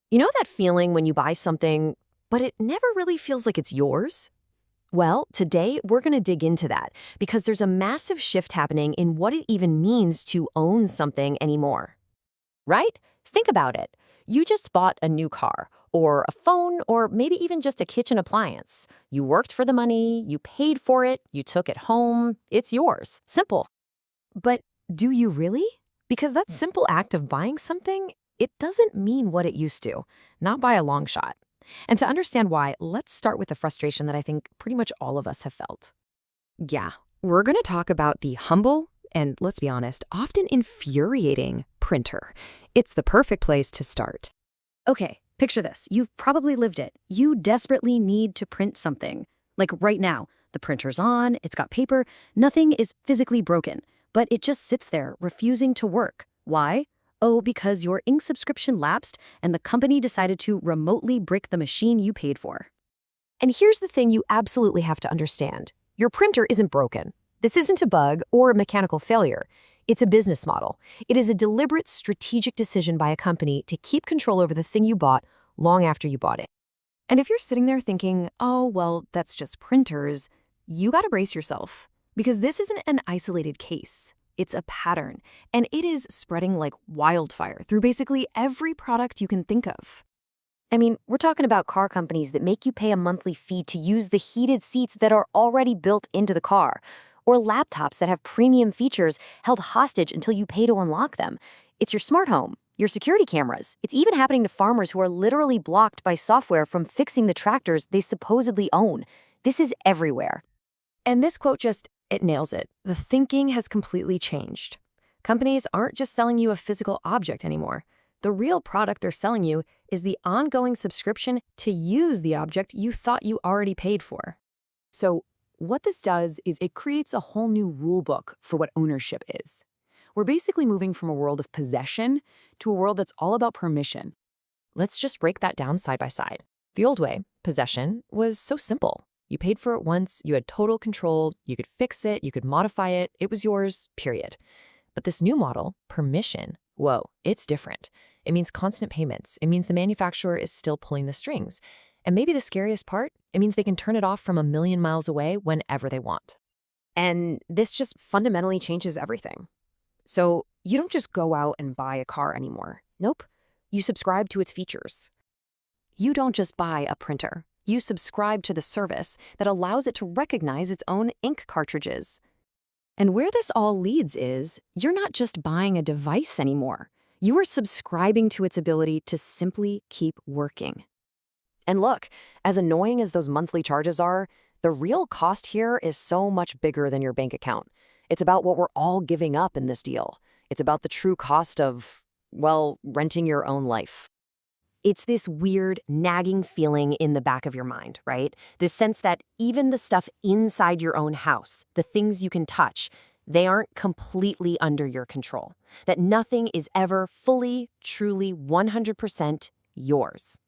You know that feeling when you buy something, but it never really feels like it's yours? Well, today we're going to dig into that because there's a massive shift happening in what it even means to own something anymore. Right? Think about it. You just bought a new car, or a phone, or maybe even just a kitchen appliance. You worked for the money, you paid for it, you took it home. It's yours. Simple. But do you really? Because that simple act of buying something, it doesn't mean what it used to, not by a long shot. And to understand why, let's start with the frustration that I think pretty much all of us have felt. Yeah, we're going to talk about the humble and, let's be honest, often infuriating printer. It's the perfect place to start. Okay, picture this. You've probably lived it. You desperately need to print something. Like right now, the printer's on, it's got paper, nothing is physically broken, but it just sits there, refusing to work. Why? Oh, because your ink subscription lapsed and the company decided to remotely brick the machine you paid for. And here's the thing you absolutely have to understand. Your printer isn't broken. This isn't a bug or a mechanical failure. It's a business model. It is a deliberate, strategic decision by a company to keep control over the thing you bought long after you bought it. And if you're sitting there thinking, oh, well, that's just printers, you gotta brace yourself. Because this isn't an isolated case. It's a pattern, and it is spreading like wildfire through basically every product you can think of. I mean, we're talking about car companies that make you pay a monthly fee to use the heated seats that are already built into the car, or laptops that have premium features held hostage until you pay to unlock them. It's your smart home, your security cameras. It's even happening to farmers who are literally blocked by software from fixing the tractors they supposedly own. This is everywhere. And this quote it nails it. The thinking has completely changed. Companies aren't just selling you a physical object anymore. The real product they're selling you is the ongoing subscription to use the object you thought you already paid for. So what this does is it creates a whole new rule book for what ownership is. We're basically moving from a world of possession to a world that's all about permission. Let's just break that down side by side. The old way, possession, was so simple. You paid for it once, you had total control, you could fix it, you could modify it, it was yours, period. But this new model, permission, whoa, it's different. It means constant payments. It means the manufacturer is still pulling the strings. And maybe the scariest part, it means they can turn it off from a million miles away whenever they want. And this just fundamentally changes everything. So you don't just go out and buy a car anymore. Nope. You subscribe to its features. You don't just buy a printer. You subscribe to the service that allows it to recognize its own ink cartridges. And where this all leads is, you're not just buying a device anymore. You are subscribing to its ability to simply keep working. And look, as annoying as those monthly charges are, the real cost here is so much bigger than your bank account. It's about what we're all giving up in this deal. It's about the true cost of, well, renting your own life. It's this weird, nagging feeling in the back of your mind, right? This sense that even the stuff inside your own house, the things you can touch, they aren't completely under your control. That nothing is ever fully, truly, 100% yours.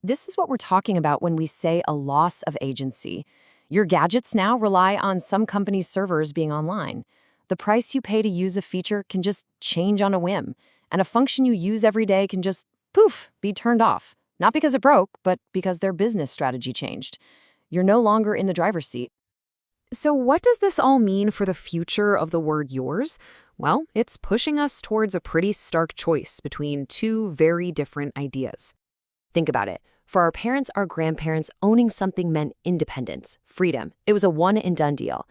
This is what we're talking about when we say a loss of agency. Your gadgets now rely on some company's servers being online. The price you pay to use a feature can just change on a whim, and a function you use every day can just poof, be turned off. Not because it broke, but because their business strategy changed. You're no longer in the driver's seat. So what does this all mean for the future of the word yours? Well, it's pushing us towards a pretty stark choice between two very different ideas. Think about it. For our parents, our grandparents, owning something meant independence, freedom. It was a one-and-done deal.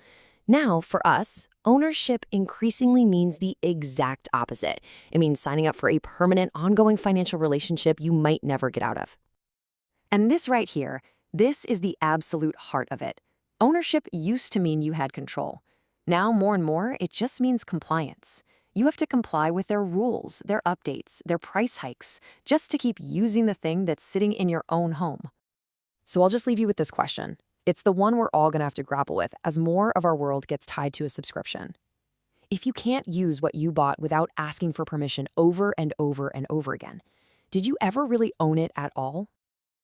Now, for us, ownership increasingly means the exact opposite. It means signing up for a permanent, ongoing financial relationship you might never get out of. And this right here, this is the absolute heart of it. Ownership used to mean you had control. Now, more and more, it just means compliance. You have to comply with their rules, their updates, their price hikes, just to keep using the thing that's sitting in your own home. So I'll just leave you with this question. It's the one we're all going to have to grapple with as more of our world gets tied to a subscription. If you can't use what you bought without asking for permission over and over and over again, did you ever really own it at all?